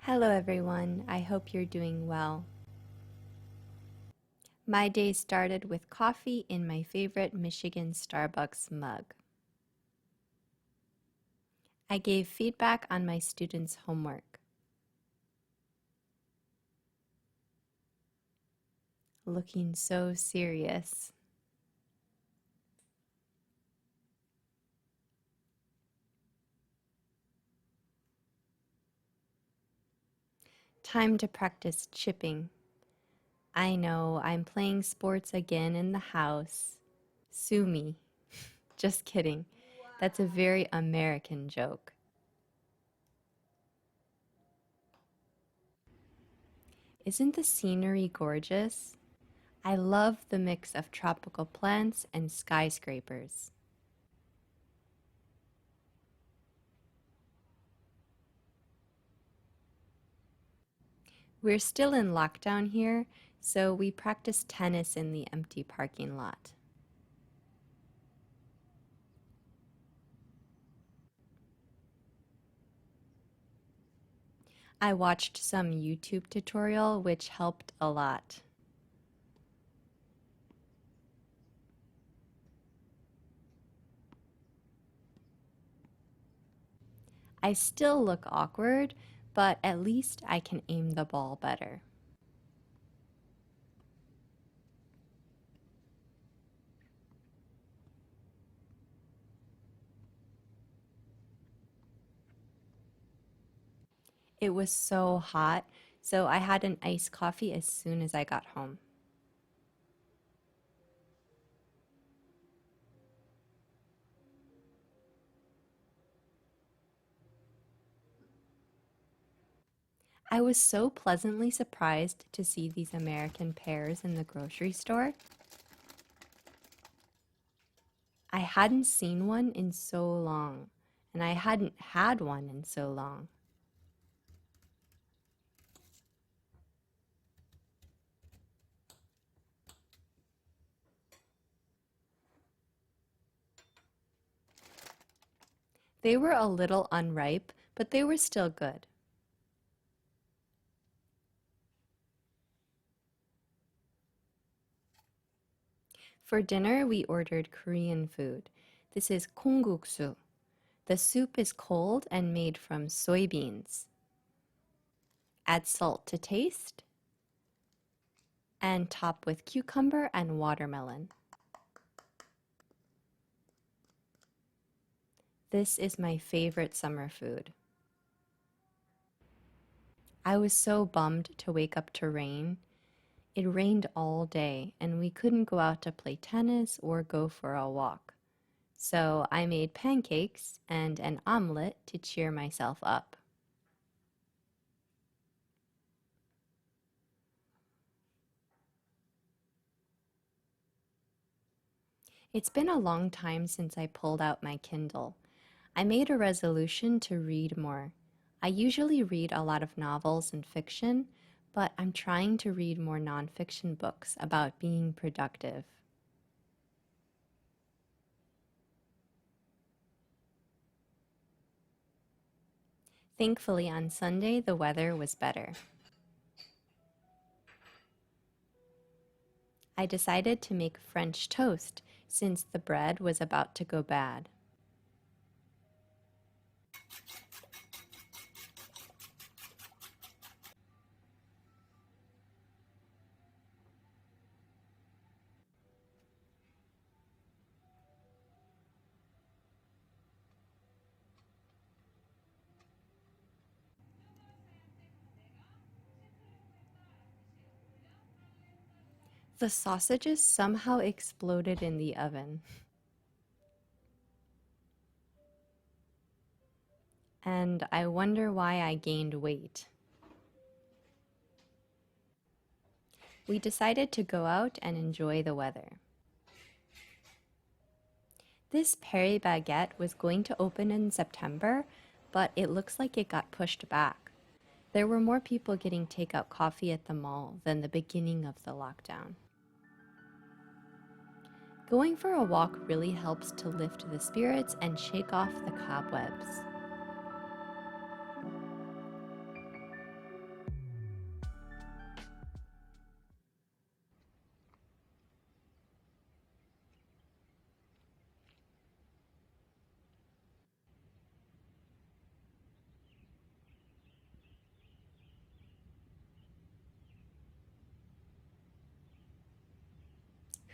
Hello everyone, I hope you're doing well. My day started with coffee in my favorite Michigan Starbucks mug. I gave feedback on my students' homework. Looking so serious. Time to practice chipping. I know, I'm playing sports again in the house. Sue me. Just kidding. That's a very American joke. Isn't the scenery gorgeous? I love the mix of tropical plants and skyscrapers. We're still in lockdown here, so we practice tennis in the empty parking lot. I watched some YouTube tutorial which helped a lot. I still look awkward, but at least I can aim the ball better. It was so hot, so I had an iced coffee as soon as I got home. I was so pleasantly surprised to see these American pears in the grocery store. I hadn't seen one in so long, and I hadn't had one in so long. They were a little unripe, but they were still good. For dinner, we ordered Korean food. This is kongguksu. The soup is cold and made from soybeans. Add salt to taste and top with cucumber and watermelon. This is my favorite summer food. I was so bummed to wake up to rain. It rained all day and we couldn't go out to play tennis or go for a walk. So I made pancakes and an omelet to cheer myself up. It's been a long time since I pulled out my Kindle. I made a resolution to read more. I usually read a lot of novels and fiction, but I'm trying to read more nonfiction books about being productive. Thankfully, on Sunday, the weather was better. I decided to make French toast since the bread was about to go bad. The sausages somehow exploded in the oven. And I wonder why I gained weight. We decided to go out and enjoy the weather. This Paris baguette was going to open in September, but it looks like it got pushed back. There were more people getting takeout coffee at the mall than the beginning of the lockdown. Going for a walk really helps to lift the spirits and shake off the cobwebs.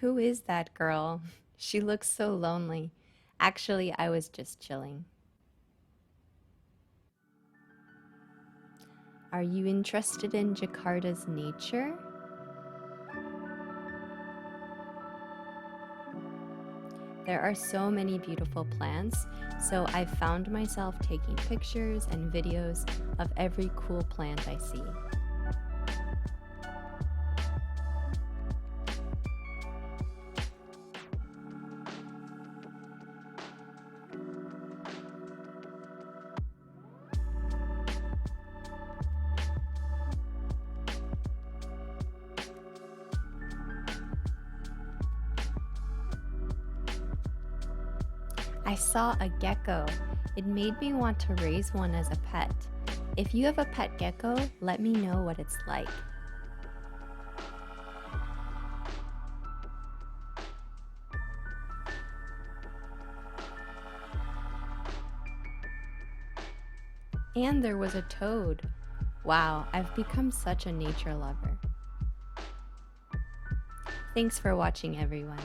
Who is that girl? She looks so lonely. Actually, I was just chilling. Are you interested in Jakarta's nature? There are so many beautiful plants, so I found myself taking pictures and videos of every cool plant I see. I saw a gecko. It made me want to raise one as a pet. If you have a pet gecko, let me know what it's like. And there was a toad. Wow, I've become such a nature lover. Thanks for watching, everyone.